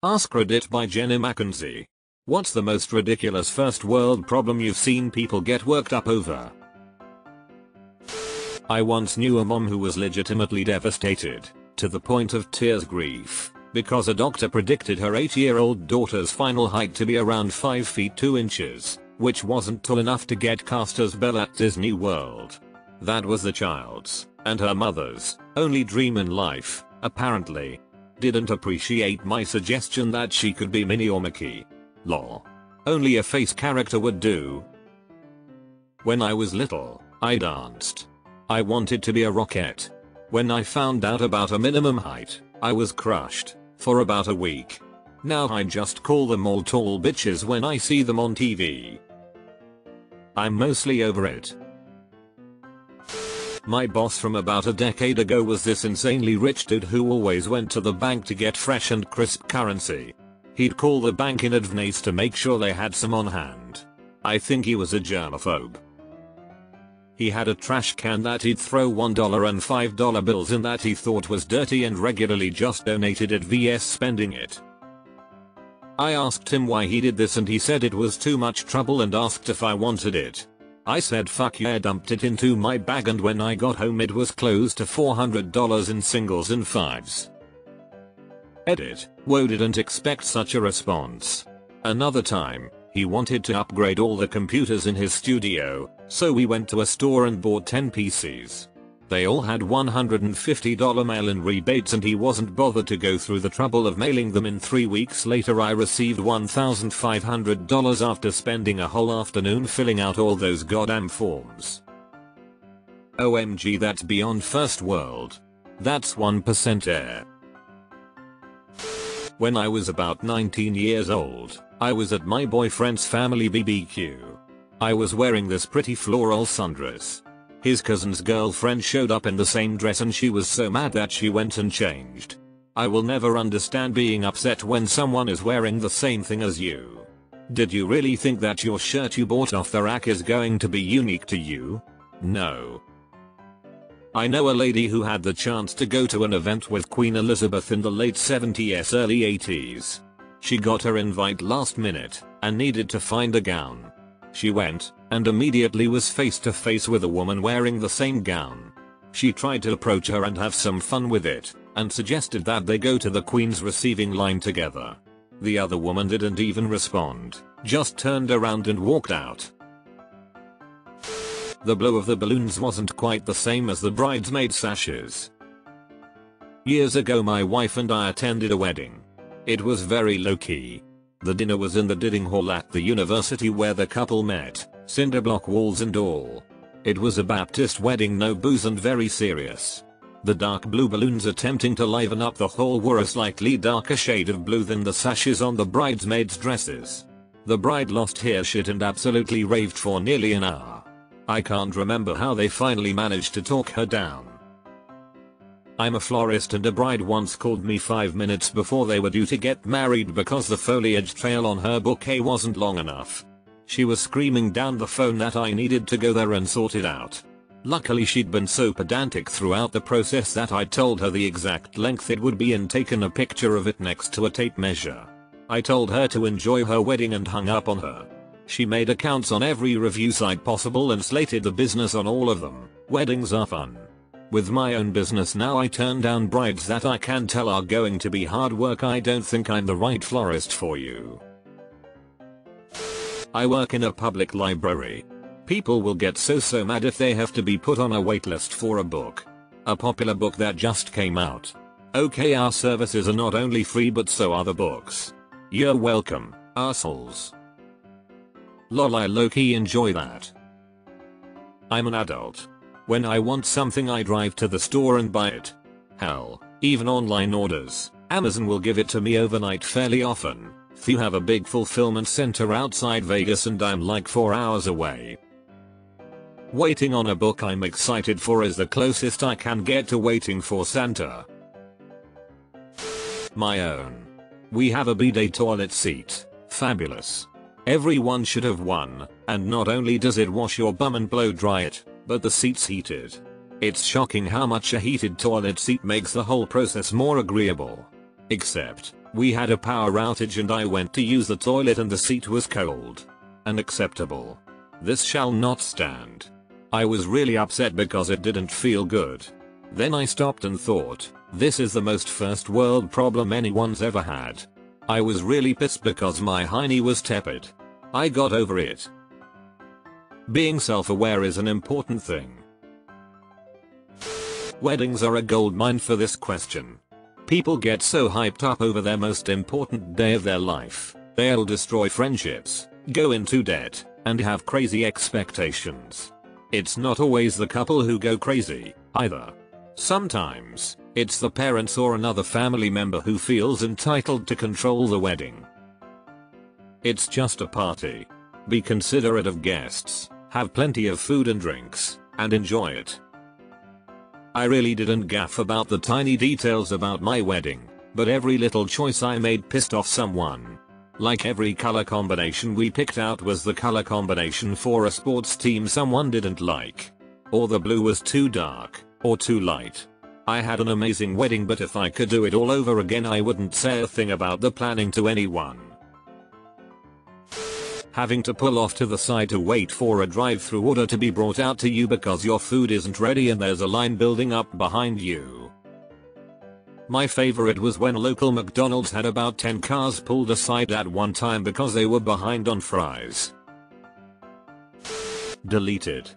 AskReddit by Jenny Mackenzie. What's the most ridiculous first world problem you've seen people get worked up over? I once knew a mom who was legitimately devastated, to the point of tears grief, because a doctor predicted her 8-year-old daughter's final height to be around 5 feet 2 inches, which wasn't tall enough to get cast as Belle at Disney World. That was the child's, and her mother's, only dream in life, apparently. Didn't appreciate my suggestion that she could be Minnie or Mickey. Lol. Only a face character would do. When I was little, I danced. I wanted to be a rocket. When I found out about a minimum height, I was crushed, for about a week. Now I just call them all tall bitches when I see them on TV. I'm mostly over it. My boss from about a decade ago was this insanely rich dude who always went to the bank to get fresh and crisp currency. He'd call the bank in advance to make sure they had some on hand. I think he was a germaphobe. He had a trash can that he'd throw $1 and $5 bills in that he thought was dirty and regularly just donated it vs spending it. I asked him why he did this and he said it was too much trouble and asked if I wanted it. I said fuck yeah, dumped it into my bag, and when I got home it was close to $400 in singles and fives. Edit. Woe didn't expect such a response. Another time, he wanted to upgrade all the computers in his studio, so we went to a store and bought 10 PCs. They all had $150 mail-in rebates and he wasn't bothered to go through the trouble of mailing them in. 3 weeks later I received $1,500 after spending a whole afternoon filling out all those goddamn forms. OMG, that's beyond first world. That's 1% air. When I was about 19 years old, I was at my boyfriend's family BBQ. I was wearing this pretty floral sundress. His cousin's girlfriend showed up in the same dress and she was so mad that she went and changed. I will never understand being upset when someone is wearing the same thing as you. Did you really think that your shirt you bought off the rack is going to be unique to you? No. I know a lady who had the chance to go to an event with Queen Elizabeth in the late 70s early 80s. She got her invite last minute and needed to find a gown. She went and immediately was face to face with a woman wearing the same gown. She tried to approach her and have some fun with it and suggested that they go to the Queen's receiving line together. The other woman didn't even respond, just turned around and walked out. The blow of the balloons wasn't quite the same as the bridesmaid sashes. Years ago my wife and I attended a wedding. It was very low-key. The dinner was in the dining hall at the university where the couple met, cinder block walls and all. It was a Baptist wedding, no booze and very serious. The dark blue balloons attempting to liven up the hall were a slightly darker shade of blue than the sashes on the bridesmaids' dresses. The bride lost her shit and absolutely raved for nearly an hour. I can't remember how they finally managed to talk her down. I'm a florist and a bride once called me 5 minutes before they were due to get married because the foliage trail on her bouquet wasn't long enough. She was screaming down the phone that I needed to go there and sort it out. Luckily she'd been so pedantic throughout the process that I told her the exact length it would be and taken a picture of it next to a tape measure. I told her to enjoy her wedding and hung up on her. She made accounts on every review site possible and slated the business on all of them. Weddings are fun. With my own business now I turn down brides that I can tell are going to be hard work. I don't think I'm the right florist for you. I work in a public library. People will get so mad if they have to be put on a waitlist for a book. A popular book that just came out. Okay, our services are not only free but so are the books. You're welcome, assholes. Lol, I low-key enjoy that. I'm an adult. When I want something I drive to the store and buy it. Hell, even online orders, Amazon will give it to me overnight fairly often. You have a big fulfillment center outside Vegas and I'm like 4 hours away. Waiting on a book I'm excited for is the closest I can get to waiting for Santa. My own. We have a bidet toilet seat. Fabulous. Everyone should have one, and not only does it wash your bum and blow dry it, but the seat's heated. It's shocking how much a heated toilet seat makes the whole process more agreeable. Except, We had a power outage and I went to use the toilet and the seat was cold. Unacceptable. This shall not stand. I was really upset because it didn't feel good. Then I stopped and thought, this is the most first world problem anyone's ever had. I was really pissed because my hiney was tepid. I got over it. Being self-aware is an important thing. Weddings are a goldmine for this question. People get so hyped up over their most important day of their life, they'll destroy friendships, go into debt, and have crazy expectations. It's not always the couple who go crazy, either. Sometimes, it's the parents or another family member who feels entitled to control the wedding. It's just a party. Be considerate of guests, have plenty of food and drinks, and enjoy it. I really didn't gaff about the tiny details about my wedding, but every little choice I made pissed off someone. Like every color combination we picked out was the color combination for a sports team someone didn't like. Or the blue was too dark, or too light. I had an amazing wedding, but if I could do it all over again I wouldn't say a thing about the planning to anyone. Having to pull off to the side to wait for a drive-thru order to be brought out to you because your food isn't ready and there's a line building up behind you. My favorite was when local McDonald's had about 10 cars pulled aside at one time because they were behind on fries. Deleted.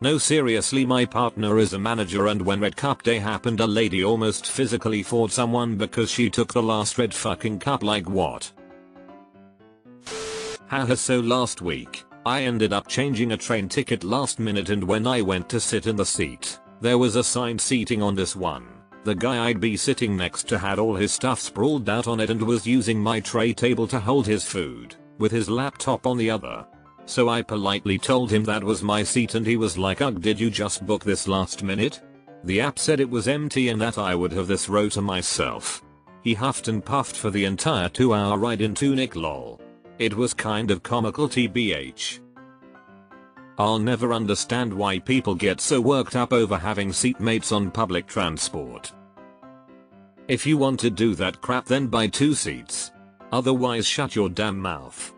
No, seriously, my partner is a manager and when Red Cup Day happened a lady almost physically fought someone because she took the last red fucking cup. Like what? Haha, so last week, I ended up changing a train ticket last minute and when I went to sit in the seat, there was assigned seating on this one. The guy I'd be sitting next to had all his stuff sprawled out on it and was using my tray table to hold his food, with his laptop on the other. So I politely told him that was my seat and he was like, ugh, did you just book this last minute? The app said it was empty and that I would have this row to myself. He huffed and puffed for the entire 2-hour ride in Tunic lol. It was kind of comical tbh. I'll never understand why people get so worked up over having seatmates on public transport. If you want to do that crap then buy 2 seats. Otherwise shut your damn mouth.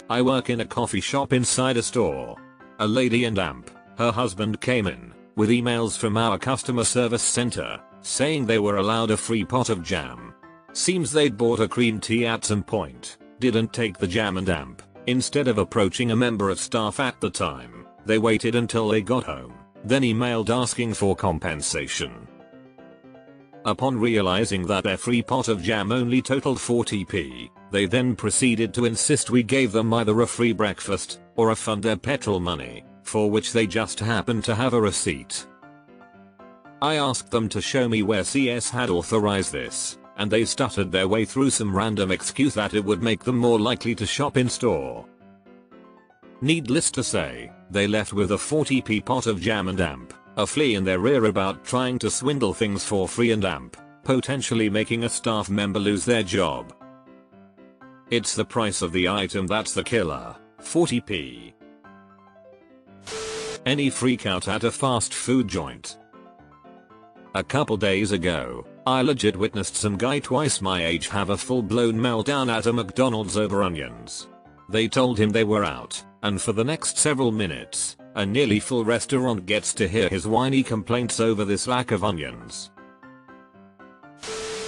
I work in a coffee shop inside a store. A lady and her husband came in with emails from our customer service center saying they were allowed a free pot of jam. Seems they'd bought a cream tea at some point, didn't take the jam and instead of approaching a member of staff at the time, they waited until they got home, then emailed asking for compensation. Upon realizing that their free pot of jam only totaled 40p, they then proceeded to insist we gave them either a free breakfast or a fund their petrol money, for which they just happened to have a receipt. I asked them to show me where CS had authorized this, and they stuttered their way through some random excuse that it would make them more likely to shop in store. Needless to say, they left with a 40p pot of jam and a flea in their rear about trying to swindle things for free and potentially making a staff member lose their job. It's the price of the item that's the killer, 40p. Any freakout at a fast food joint? A couple days ago, I legit witnessed some guy twice my age have a full-blown meltdown at a McDonald's over onions. They told him they were out, and for the next several minutes, a nearly full restaurant gets to hear his whiny complaints over this lack of onions.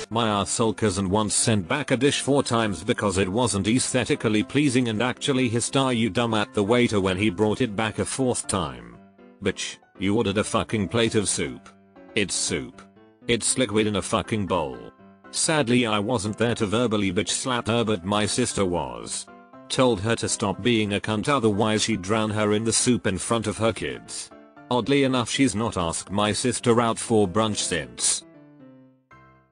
My arsehole cousin once sent back a dish 4 times because it wasn't aesthetically pleasing and actually hissed "Are you dumb?" at the waiter when he brought it back a 4th time. Bitch, you ordered a fucking plate of soup. It's soup. It's liquid in a fucking bowl. Sadly I wasn't there to verbally bitch slap her, but my sister was. Told her to stop being a cunt, otherwise she'd drown her in the soup in front of her kids. Oddly enough she's not asked my sister out for brunch since.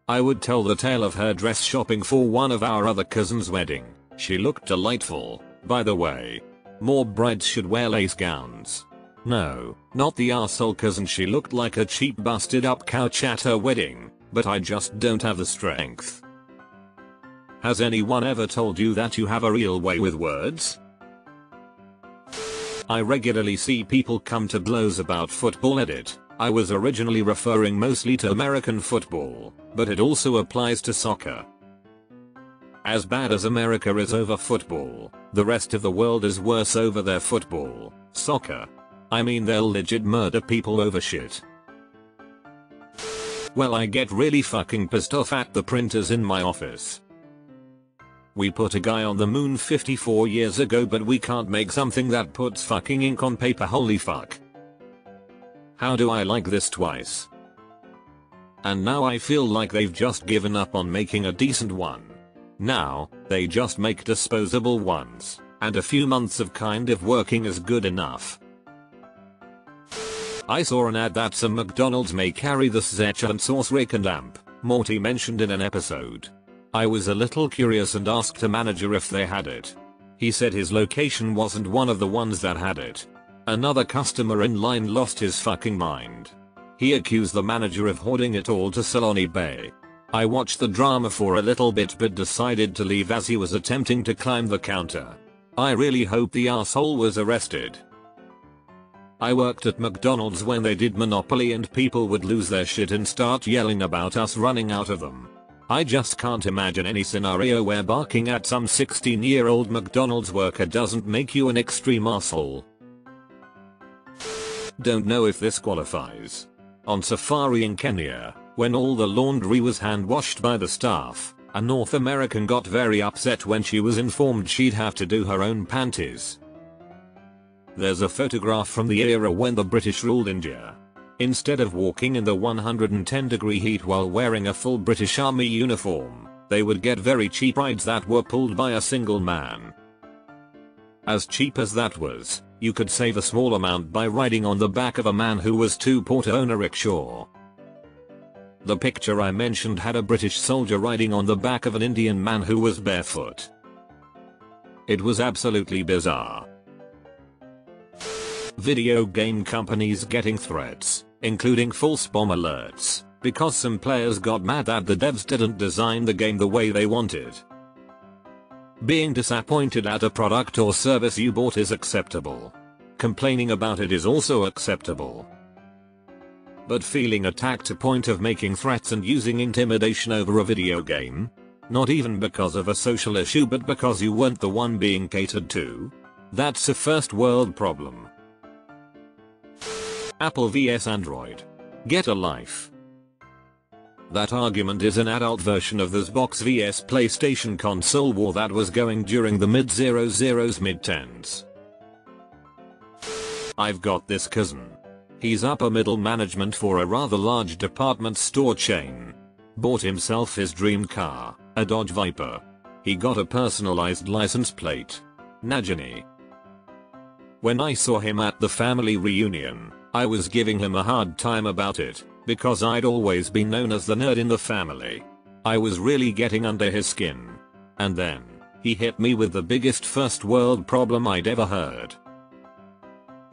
I would tell the tale of her dress shopping for one of our other cousin's wedding. She looked delightful, by the way. More brides should wear lace gowns. No, not the arsehole cousin, she looked like a cheap busted up couch at her wedding, but I just don't have the strength. Has anyone ever told you that you have a real way with words? I regularly see people come to blows about football edit. I was originally referring mostly to American football, but it also applies to soccer. As bad as America is over football, the rest of the world is worse over their football, soccer. I mean, they'll legit murder people over shit. Well, I get really fucking pissed off at the printers in my office. We put a guy on the moon 54 years ago, but we can't make something that puts fucking ink on paper. Holy fuck. How do I like this twice? And now I feel like they've just given up on making a decent one. Now, they just make disposable ones, and a few months of kind of working is good enough. I saw an ad that some McDonald's may carry the Szechuan sauce rake and lamp Morty mentioned in an episode. I was a little curious and asked a manager if they had it. He said his location wasn't one of the ones that had it. Another customer in line lost his fucking mind. He accused the manager of hoarding it all to sell on eBay. I watched the drama for a little bit but decided to leave as he was attempting to climb the counter. I really hope the asshole was arrested. I worked at McDonald's when they did Monopoly and people would lose their shit and start yelling about us running out of them. I just can't imagine any scenario where barking at some 16-year-old McDonald's worker doesn't make you an extreme asshole. Don't know if this qualifies. On safari in Kenya, when all the laundry was hand washed by the staff, a North American got very upset when she was informed she'd have to do her own panties. There's a photograph from the era when the British ruled India. Instead of walking in the 110-degree heat while wearing a full British Army uniform, they would get very cheap rides that were pulled by a single man. As cheap as that was, you could save a small amount by riding on the back of a man who was too poor to own a rickshaw. The picture I mentioned had a British soldier riding on the back of an Indian man who was barefoot. It was absolutely bizarre. Video game companies getting threats, including false bomb alerts, because some players got mad that the devs didn't design the game the way they wanted. Being disappointed at a product or service you bought is acceptable. Complaining about it is also acceptable. But feeling attacked to point of making threats and using intimidation over a video game? Not even because of a social issue but because you weren't the one being catered to? That's a first world problem. Apple vs Android. Get a life. That argument is an adult version of the Xbox vs PlayStation console war that was going during the mid-00s mid-10s. I've got this cousin. He's upper middle management for a rather large department store chain. Bought himself his dream car, a Dodge Viper. He got a personalized license plate. Agony. When I saw him at the family reunion, I was giving him a hard time about it, because I'd always been known as the nerd in the family. I was really getting under his skin. And then, he hit me with the biggest first world problem I'd ever heard.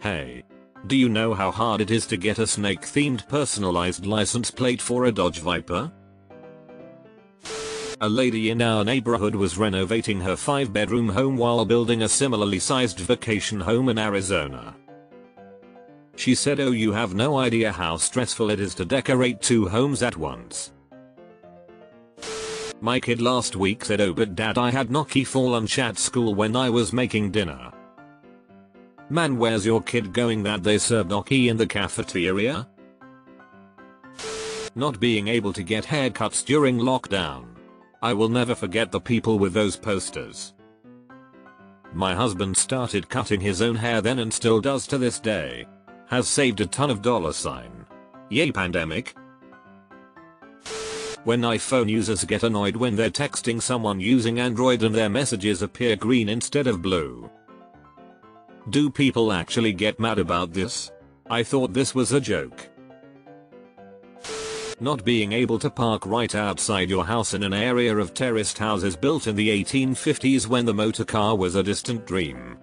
Hey. Do you know how hard it is to get a snake-themed personalized license plate for a Dodge Viper? A lady in our neighborhood was renovating her 5-bedroom home while building a similarly sized vacation home in Arizona. She said, "Oh, you have no idea how stressful it is to decorate 2 homes at once." My kid last week said, "Oh, but dad, I had gnocchi for lunch at school when I was making dinner." Man, where's your kid going that they serve gnocchi in the cafeteria? Not being able to get haircuts during lockdown. I will never forget the people with those posters. My husband started cutting his own hair then and still does to this day. Has saved a ton of $. Yay pandemic. When iPhone users get annoyed when they're texting someone using Android and their messages appear green instead of blue. Do people actually get mad about this? I thought this was a joke. Not being able to park right outside your house in an area of terraced houses built in the 1850s when the motor car was a distant dream.